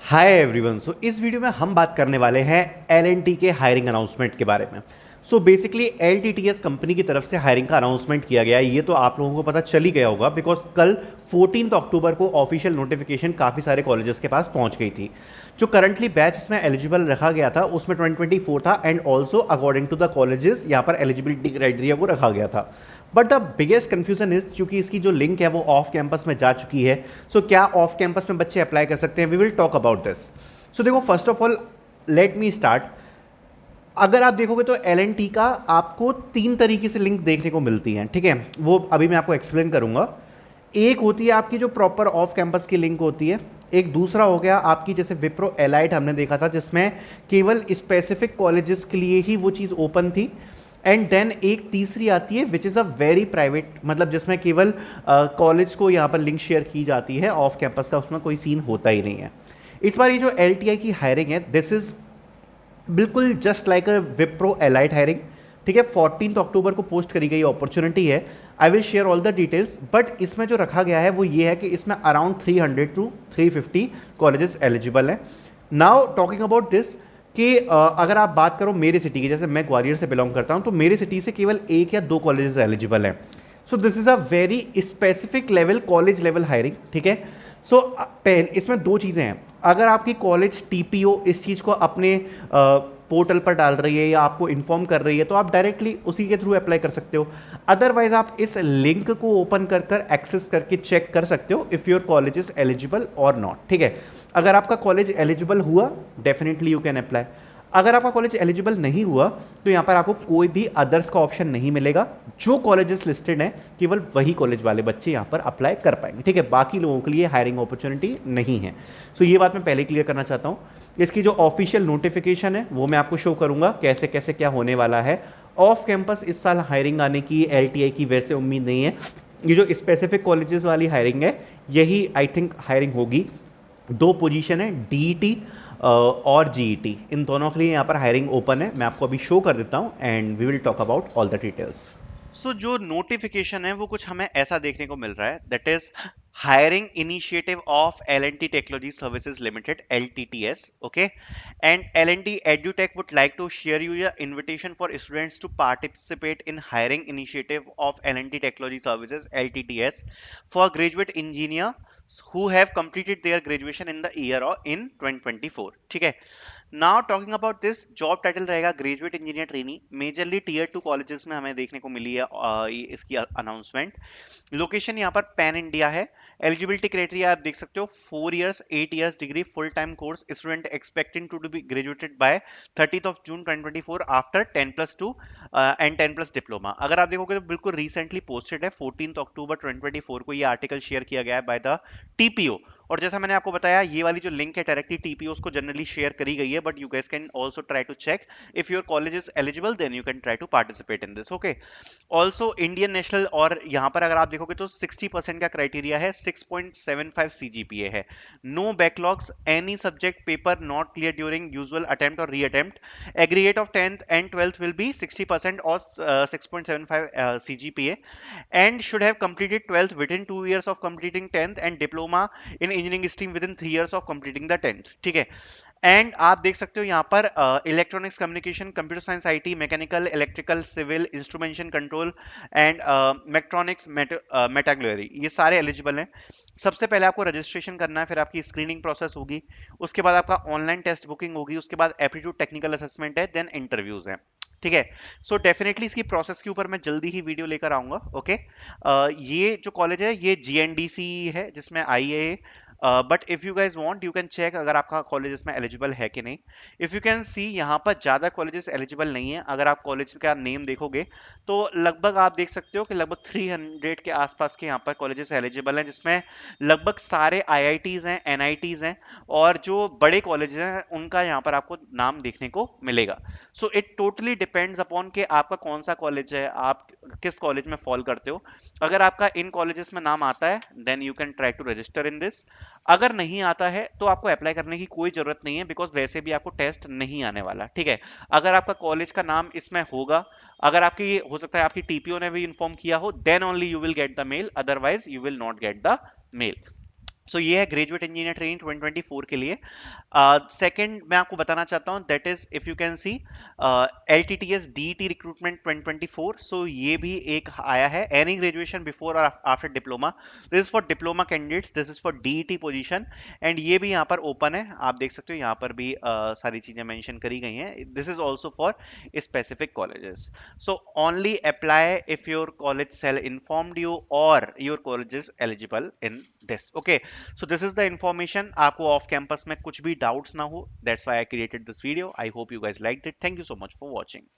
Hi everyone. इस video में हम बात करने वाले हैं एल के हायरिंग अनाउंसमेंट के बारे में। बेसिकली एल कंपनी की तरफ से हायरिंग का अनाउंसमेंट किया गया है। ये तो आप लोगों को पता चल ही गया होगा बिकॉज कल 14 अक्टूबर को ऑफिशियल नोटिफिकेशन काफ़ी सारे कॉलेजेस के पास पहुंच गई थी। जो करंटली बैच इसमें एलिजिबल रखा गया था उसमें 2024 था and also according to the colleges यहाँ पर एलिजिबिलिटी क्राइटेरिया को रखा गया था। But the biggest confusion is क्योंकि इसकी जो लिंक है वो ऑफ कैंपस में जा चुकी है। क्या ऑफ कैंपस में बच्चे अप्लाई कर सकते हैं? We will talk about this. देखो, first of all let me start. अगर आप देखोगे तो एल का आपको तीन तरीके से लिंक देखने को मिलती हैं, ठीक है? वो अभी मैं आपको एक्सप्लेन करूंगा। एक होती है आपकी जो प्रॉपर ऑफ कैंपस की लिंक होती है। एक दूसरा हो गया आपकी जैसे विप्रो एलाइट हमने देखा था जिसमें केवल स्पेसिफिक कॉलेजेस के लिए ही वो चीज़ ओपन थी। एंड देन एक तीसरी आती है which is a very private, मतलब जिसमें केवल कॉलेज को यहाँ पर लिंक शेयर की जाती है, ऑफ कैंपस का उसमें कोई सीन होता ही नहीं है। इस बार ये जो एल की हायरिंग है दिस इज़ बिल्कुल just like a Wipro elite hiring, ठीक है? 14 अक्टूबर को पोस्ट करी गई अपॉर्चुनिटी है। I will share all the details, but इसमें जो रखा गया है वो ये है कि इसमें अराउंड 300 टू 350 कॉलेजेस एलिजिबल हैं। नाउ टॉकिंग अबाउट दिस कि अगर आप बात करो मेरे सिटी की, जैसे मैं ग्वालियर से बिलोंग करता हूं, तो मेरे सिटी से केवल एक या दो कॉलेजेस एलिजिबल हैं। This is a very specific level, college level hiring, ठीक है? पहले इसमें दो चीज़ें हैं। अगर आपकी कॉलेज टीपीओ इस चीज़ को अपने पोर्टल पर डाल रही है या आपको इन्फॉर्म कर रही है तो आप डायरेक्टली उसी के थ्रू अप्लाई कर सकते हो। अदरवाइज आप इस लिंक को ओपन कर कर एक्सेस करके चेक कर सकते हो if your college is eligible और नॉट, ठीक है? अगर आपका कॉलेज एलिजिबल हुआ डेफिनेटली यू कैन अप्लाई। अगर आपका कॉलेज एलिजिबल नहीं हुआ तो यहाँ पर आपको कोई भी अदर्स का ऑप्शन नहीं मिलेगा। जो कॉलेजेस लिस्टेड हैं केवल वही कॉलेज वाले बच्चे यहाँ पर अप्लाई कर पाएंगे, ठीक है? बाकी लोगों के लिए हायरिंग अपॉर्चुनिटी नहीं है। ये बात मैं पहले क्लियर करना चाहता हूँ। इसकी जो ऑफिशियल नोटिफिकेशन है वो मैं आपको शो करूंगा कैसे कैसे क्या होने वाला है। ऑफ कैंपस इस साल हायरिंग आने की एल की वैसे उम्मीद नहीं है। ये जो स्पेसिफिक कॉलेजेस वाली हायरिंग है यही आई थिंक हायरिंग होगी। दो पोजीशन है, डीईटी और जीईटी, इन दोनों के लिए यहाँ पर हायरिंग ओपन है। मैं आपको अभी शो कर देता हूँ and we will talk about all the details. जो नोटिफिकेशन है वो कुछ हमें ऐसा देखने को मिल रहा है, that is hiring initiative of L&T technology services limited, LTTS, okay? And L&T EduTech would like to share you an invitation for students to participate in hiring initiative of L&T Technology Services, LTTS, for graduate engineer who have completed their graduation in the year or in 2024, ठीक है? Now talking about this, job title रहेगा graduate engineer trainee. Majorly tier 2 colleges में हमें देखने को मिली है इसकी announcement. Location यहाँ पर पैन इंडिया है। एलिजिबिलिटी क्राइटेरिया आप देख सकते हो, 4 years 8 years degree full time course, student expecting to be graduated by 30th of June 2024 after 10+2 and 10+ diploma. अगर आप देखोगे तो बिल्कुल रिसेंटली पोस्टेड है, 14 अक्टूबर 2024 को ये आर्टिकल शेयर किया गया है बाय द टीपीओ। और जैसा मैंने आपको बताया ये वाली जो लिंक है डायरेक्टली टीपीओ को जनरली शेयर करी गई है, but you guys can also try to check if your college is eligible, then you can try to participate in this, okay? Also Indian national, और यहाँ पर अगर आप देखोगे तो 60% का क्राइटेरिया है, 6.75 CGPA है, no backlogs, any subject paper not clear during usual attempt और re attempt, aggregate of 10th and 12th will be 60% or 6.75 CGPA, and should have completed 12th within 2 years of completing 10th and diploma in engineering stream within 3 years of completing the 10th, ठीक है? And आप देख सकते हो यहाँ पर electronics communication, computer science, IT, mechanical, electrical, civil, instrumentation control and mechatronics, metallurgy, ये सारे एलिजिबल हैं। सबसे पहले आपको रजिस्ट्रेशन करना है, फिर आपकी स्क्रीनिंग प्रोसेस होगी, उसके बाद आपका ऑनलाइन टेस्ट बुकिंग होगी, उसके बाद एप्टीट्यूड टेक्निकल असेसमेंट है, देन इंटरव्यूज हैं, ठीक है? डेफिनेटली इसकी प्रोसेस के ऊपर मैं जल्दी ही वीडियो लेकर आऊंगा, ओके? ये जो कॉलेज है ये GNDC है जिसमें IA, but if you guys want you can check अगर आपका कॉलेज इसमें एलिजिबल है कि नहीं। इफ यू कैन सी यहाँ पर ज्यादा कॉलेजेस एलिजिबल नहीं है। अगर आप कॉलेज का नेम देखोगे तो लगभग आप देख सकते हो कि लगभग 300 के आसपास के यहाँ पर कॉलेजेस एलिजिबल हैं, जिसमें लगभग सारे IITs हैं, NITs हैं, और जो बड़े कॉलेजेस हैं उनका यहाँ पर आपको नाम देखने को मिलेगा। इट टोटली डिपेंड्स अपॉन कि आपका कौन सा कॉलेज है, आप किस कॉलेज में फॉल करते हो। अगर आपका इन कॉलेजेस में नाम आता है then you can try to register in this. अगर नहीं आता है तो आपको अप्लाई करने की कोई जरूरत नहीं है, बिकॉज वैसे भी आपको टेस्ट नहीं आने वाला, ठीक है? अगर आपका कॉलेज का नाम इसमें होगा, अगर आपकी हो सकता है आपकी टीपीओ ने भी इन्फॉर्म किया हो, then only you will get the mail, otherwise you will not get the mail. So ये है ग्रेजुएट इंजीनियर ट्रेनिंग 2024 के लिए। सेकंड मैं आपको बताना चाहता हूँ, that is if you can see L T T S D T recruitment 2024। So ये भी एक आया है, एनी ग्रेजुएशन बिफोर और after diploma, this is for diploma candidates, this is for DET position. And ये भी यहाँ पर ओपन है, आप देख सकते हो यहाँ पर भी सारी चीजें मेंशन करी गई हैं, this is also for specific colleges. So only apply if your college cell informed you or your college is eligible in this. Okay, so this is the information, आपको off campus में कुछ भी doubts ना हो, that's why I created this video. I hope you guys liked it. Thank you so much for watching.